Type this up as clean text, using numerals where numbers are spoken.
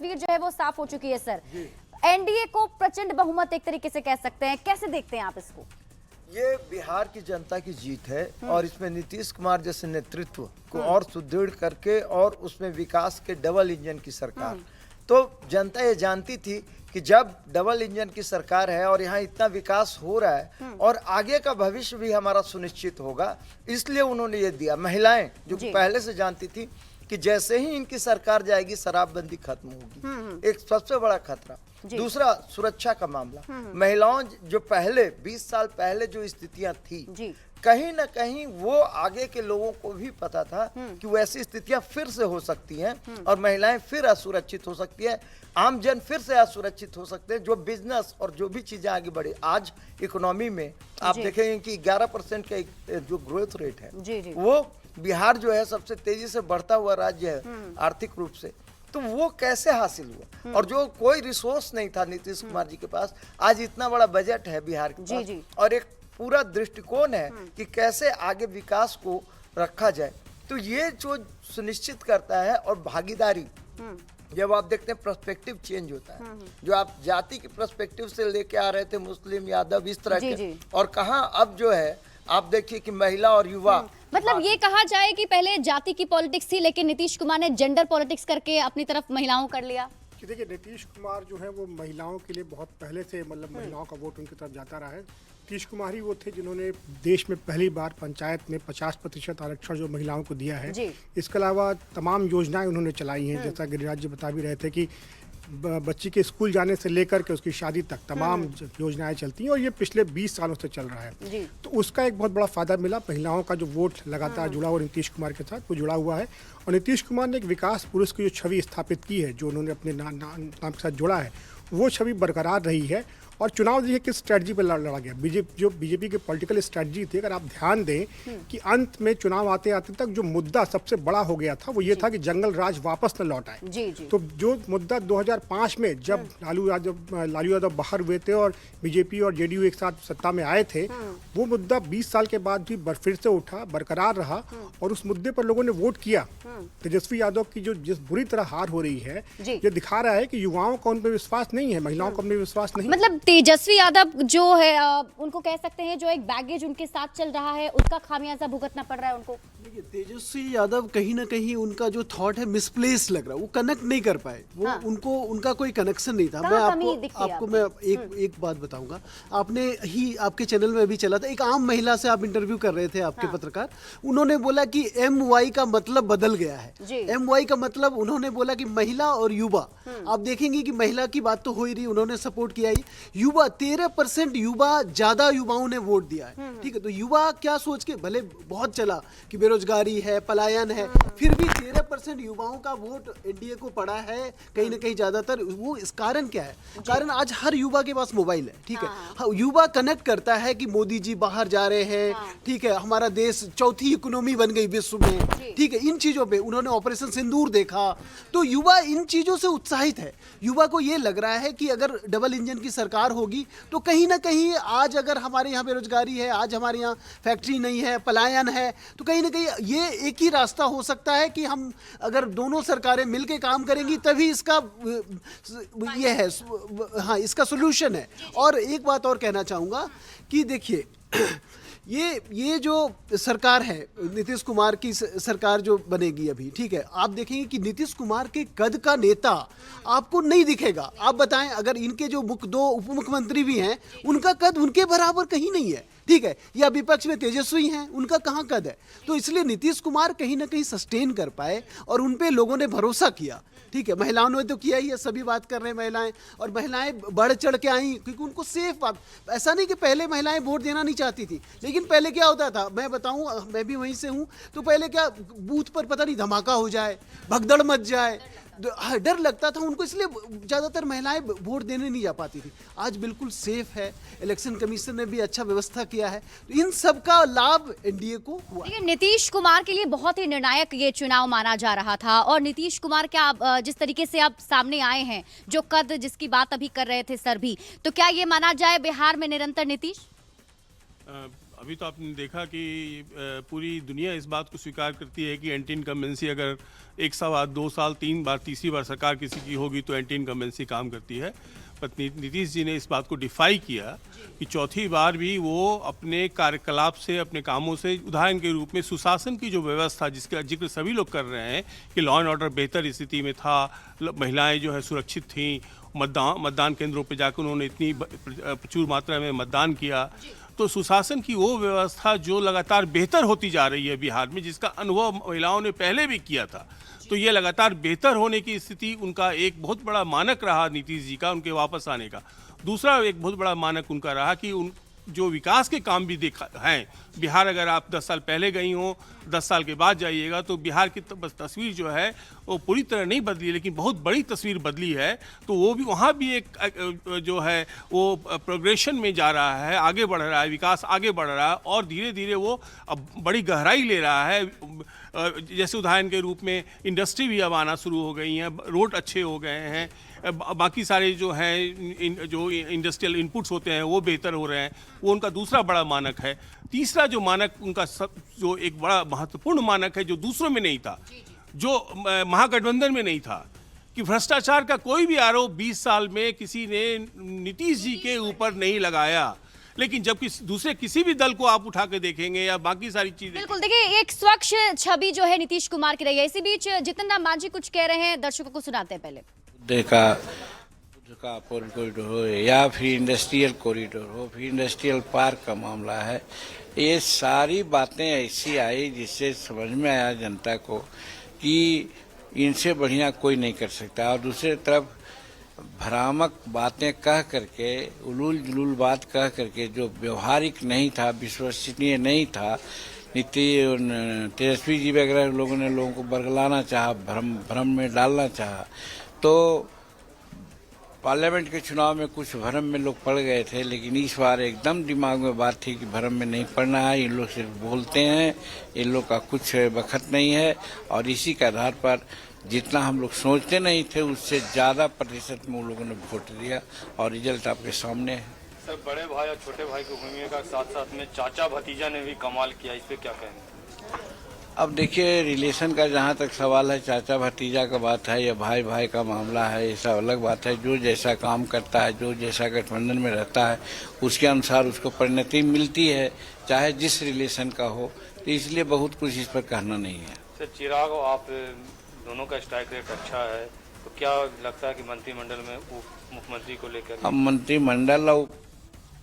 तस्वीर जो है वो साफ हो चुकी है सर। एनडीए को प्रचंड बहुमत एक तरीके से कह सकते हैं, कैसे देखते हैं आप इसको? ये बिहार की जनता की जीत है और इसमें नीतीश कुमार जैसे नेतृत्व को और सुदृढ़ करके और उसमें विकास के डबल इंजन की सरकार, तो जनता ये जानती थी कि जब डबल इंजन की सरकार है और यहाँ इतना विकास हो रहा है और आगे का भविष्य भी हमारा सुनिश्चित होगा, इसलिए उन्होंने ये दिया। महिलाएं जो पहले से जानती थी कि जैसे ही इनकी सरकार जाएगी शराबबंदी खत्म होगी, एक सबसे बड़ा खतरा। दूसरा, सुरक्षा का मामला, महिलाओं जो पहले 20 साल पहले जो स्थितियां थी, कहीं ना कहीं वो आगे के लोगों को भी पता था कि वैसी स्थितियां फिर से हो सकती हैं और महिलाएं फिर असुरक्षित हो सकती है, आम जन फिर से असुरक्षित हो सकते हैं। जो बिजनेस और जो भी चीजें आगे बढ़े, आज इकोनॉमी में आप देखेंगे कि 11% का जो ग्रोथ रेट है वो बिहार जो है सबसे तेजी से बढ़ता हुआ राज्य है आर्थिक रूप से। तो वो कैसे हासिल हुआ? और जो कोई रिसोर्स नहीं था नीतीश कुमार जी के पास, आज इतना बड़ा बजट है बिहार के पास और एक पूरा दृष्टिकोण है कि कैसे आगे विकास को रखा जाए। तो ये जो सुनिश्चित करता है, और भागीदारी, जब आप देखते हैं पर्सपेक्टिव चेंज होता है, जो आप जाति के पर्सपेक्टिव से लेके आ रहे थे मुस्लिम यादव इस तरह के, और कहाँ अब जो है आप देखिए कि महिला और युवा, मतलब ये कहा जाए कि पहले जाति की पॉलिटिक्स थी लेकिन नीतीश कुमार ने जेंडर पॉलिटिक्स करके अपनी तरफ महिलाओं कर लिया। देखिए, नीतीश कुमार जो है वो महिलाओं के लिए बहुत पहले से, मतलब महिलाओं का वोट उनकी तरफ जाता रहा है। नीतीश कुमार ही वो थे जिन्होंने देश में पहली बार पंचायत में 50% आरक्षण जो महिलाओं को दिया है। इसके अलावा तमाम योजनाएं उन्होंने चलाई हैं, जैसा गिरिराज जी बता भी रहे थे कि बच्ची के स्कूल जाने से लेकर के उसकी शादी तक तमाम योजनाएं चलती हैं और ये पिछले 20 सालों से चल रहा है। तो उसका एक बहुत बड़ा फायदा मिला। महिलाओं का जो वोट लगातार जुड़ा हुआ नीतीश कुमार के साथ, वो जुड़ा हुआ है। और नीतीश कुमार ने एक विकास पुरुष की जो छवि स्थापित की है, जो उन्होंने अपने नाम के साथ जोड़ा है, वो छवि बरकरार रही है। और चुनाव देखिए किस स्ट्रेटजी पर लड़ा गया। बीजेपी की पॉलिटिकल स्ट्रेटजी थी, अगर आप ध्यान दें कि अंत में चुनाव आते आते तक जो मुद्दा सबसे बड़ा हो गया था वो ये था कि जंगल राज वापस न लौट आए। तो जो मुद्दा 2005 में जब लालू यादव बाहर हुए थे और बीजेपी और जेडीयू एक साथ सत्ता में आए थे, वो मुद्दा 20 साल के बाद भी फिर से उठा, बरकरार रहा और उस मुद्दे पर लोगों ने वोट किया। तेजस्वी यादव की जो जिस बुरी तरह हार हो रही है, ये दिखा रहा है कि युवाओं का उन पर विश्वास नहीं है, महिलाओं का उन पर विश्वास नहीं। मतलब तेजस्वी यादव जो है उनको कह सकते हैं जो एक बैगेज उनके साथ चल रहा है, उसका खामियाजा भुगतना पड़ रहा है उनको। देखिए, तेजस्वी यादव कहीं ना कहीं उनका जो थॉट है मिसप्लेस लग रहा है, वो कनेक्ट नहीं कर पाए, वो उनका कोई कनेक्शन नहीं था। मैं आपको मैं एक बात बताऊंगा। आपने ही आपके चैनल में भी चला था, एक आम महिला से आप इंटरव्यू कर रहे थे, आपके पत्रकार, उन्होंने बोला कि MY का मतलब बदल गया है। MY का मतलब उन्होंने बोला कि महिला और युवा। आप देखेंगे कि महिला की बात तो हो ही रही, उन्होंने सपोर्ट किया ही। युवा 13% युवा, ज्यादा युवाओं ने वोट दिया है। ठीक है, तो युवा क्या सोच के, भले बहुत चला कि बेरोजगारी है, पलायन है, फिर भी 13% युवाओं का वोट एनडीए को पड़ा है कहीं ना कहीं ज्यादातर। वो इस कारण क्या है? कारण आज हर युवा के पास मोबाइल है। ठीक है, युवा कनेक्ट करता है कि मोदी जी बाहर जा रहे हैं, ठीक है, हमारा देश चौथी इकोनॉमी बन गई विश्व में, ठीक है, इन चीजों पे उन्होंने ऑपरेशन सिंदूर देखा, तो युवा इन चीजों से उत्साहित है। युवा को ये लग रहा है कि अगर डबल इंजन की सरकार होगी तो कहीं ना कहीं, आज अगर हमारे यहाँ बेरोजगारी है, आज हमारे यहाँ फैक्ट्री नहीं है, पलायन है, तो कहीं ना कहीं ये एक ही रास्ता हो सकता है कि हम अगर दोनों सरकारें मिलकर काम करेंगी तभी इसका ये है, हाँ, इसका सोल्यूशन है। और एक बात और कहना चाहूँगा कि देखिए, ये जो सरकार है, नीतीश कुमार की सरकार जो बनेगी अभी, ठीक है, आप देखेंगे कि नीतीश कुमार के कद का नेता आपको नहीं दिखेगा। आप बताएं, अगर इनके जो दो उप मुख्यमंत्री भी हैं, उनका कद उनके बराबर कहीं नहीं है। ठीक है, या विपक्ष में तेजस्वी हैं, उनका कहाँ कद है? तो इसलिए नीतीश कुमार कहीं ना कहीं सस्टेन कर पाए और उन पे लोगों ने भरोसा किया। ठीक है, महिलाओं ने तो किया ही है, सभी बात कर रहे हैं महिलाएं, और महिलाएं बढ़ चढ़ के आई क्योंकि उनको सेफ बात। ऐसा नहीं कि पहले महिलाएं वोट देना नहीं चाहती थी, लेकिन पहले क्या होता था, मैं बताऊं, मैं भी वहीं से हूं, तो पहले क्या, बूथ पर पता नहीं धमाका हो जाए, भगदड़ मच जाए, डर लगता था उनको, इसलिए ज्यादातर महिलाएं वोट देने नहीं जा पाती थी। आज बिल्कुल सेफ है, इलेक्शन कमीशन ने भी अच्छा व्यवस्था किया है, तो इन सब का लाभ एनडीए को हुआ। नीतीश कुमार के लिए बहुत ही निर्णायक ये चुनाव माना जा रहा था, और नीतीश कुमार क्या, जिस तरीके से आप सामने आए हैं, जो कद जिसकी बात अभी कर रहे थे सर भी, तो क्या ये माना जाए बिहार में निरंतर नीतीश? अभी तो आपने देखा कि पूरी दुनिया इस बात को स्वीकार करती है कि एंटी इनकम्बेंसी अगर 1 साल 2 साल 3 बार तीसरी बार सरकार किसी की होगी तो एंटी इनकम्बेंसी काम करती है। पर नीतीश जी ने इस बात को डिफाई किया कि चौथी बार भी वो अपने कार्यकलाप से, अपने कामों से, उदाहरण के रूप में सुशासन की जो व्यवस्था जिसका जिक्र सभी लोग कर रहे हैं कि लॉ एंड ऑर्डर बेहतर स्थिति में था, महिलाएं जो है सुरक्षित थीं, मतदान केंद्रों पर जाकर उन्होंने इतनी प्रचुर मात्रा में मतदान किया, तो सुशासन की वो व्यवस्था जो लगातार बेहतर होती जा रही है बिहार में, जिसका अनुभव महिलाओं ने पहले भी किया था, तो ये लगातार बेहतर होने की स्थिति उनका एक बहुत बड़ा मानक रहा नीतीश जी का उनके वापस आने का। दूसरा एक बहुत बड़ा मानक उनका रहा कि उन जो विकास के काम भी देखा हैं बिहार, अगर आप 10 साल पहले गई हो, 10 साल के बाद जाइएगा तो बिहार की तस्वीर जो है वो पूरी तरह नहीं बदली, लेकिन बहुत बड़ी तस्वीर बदली है। तो वो भी वहाँ भी एक जो है वो प्रोग्रेशन में जा रहा है, आगे बढ़ रहा है, विकास आगे बढ़ रहा है और धीरे धीरे वो अब बड़ी गहराई ले रहा है। जैसे उदाहरण के रूप में इंडस्ट्री भी अब आना शुरू हो गई हैं, रोड अच्छे हो गए हैं, बाकी सारे जो हैं जो इंडस्ट्रियल इनपुट्स होते हैं वो बेहतर हो रहे हैं। वो उनका दूसरा बड़ा मानक है। तीसरा जो मानक उनका जो एक बड़ा महत्वपूर्ण मानक है जो दूसरों में नहीं था, जो महागठबंधन में नहीं था, कि भ्रष्टाचार का कोई भी आरोप 20 साल में किसी ने नीतीश जी के ऊपर नहीं लगाया, लेकिन जब दूसरे किसी भी दल को आप उठा के देखेंगे या बाकी सारी चीजें, बिल्कुल देखिए एक स्वच्छ छवि जो है नीतीश कुमार की रही है। इसी बीच जितन राम मांझी कुछ कह रहे हैं, दर्शकों को सुनाते हैं। पहले बुद्ध का कॉरिडोर हो या फिर इंडस्ट्रियल कॉरिडोर हो, फिर इंडस्ट्रियल पार्क का मामला है, ये सारी बातें ऐसी आई जिससे समझ में आया जनता को कि इनसे बढ़िया कोई नहीं कर सकता। और दूसरी तरफ भ्रामक बातें कह करके, उलूल जुलूल बात कह करके जो व्यवहारिक नहीं था, विश्वसनीय नहीं था, तेजस्वी जी वगैरह लोगों ने लोगों को बरगलाना चाहा, भ्रम में डालना चाहा, तो पार्लियामेंट के चुनाव में कुछ भ्रम में लोग पड़ गए थे। लेकिन इस बार एकदम दिमाग में बात थी कि भ्रम में नहीं पड़ना है, इन लोग सिर्फ बोलते हैं, इन लोग का कुछ बखत नहीं है। और इसी के आधार पर जितना हम लोग सोचते नहीं थे उससे ज़्यादा प्रतिशत में उन लोगों ने वोट दिया और रिजल्ट आपके सामने है। सर, बड़े भाई और छोटे भाई की भूमिका के साथ साथ में चाचा भतीजा ने भी कमाल किया, इस पे क्या कहेंगे? अब देखिए, रिलेशन का जहाँ तक सवाल है, चाचा भतीजा का बात है या भाई भाई का मामला है, ये सब अलग बात है। जो जैसा काम करता है, जो जैसा गठबंधन में रहता है, उसके अनुसार उसको परिणति मिलती है, चाहे जिस रिलेशन का हो। तो इसलिए बहुत कुछ इस पर कहना नहीं है। सर, चिराग आप दोनों का स्ट्राइक रेट अच्छा है, तो क्या लगता है कि मंत्रिमंडल में उप मुख्यमंत्री को लेकर? अब मंत्रिमंडल और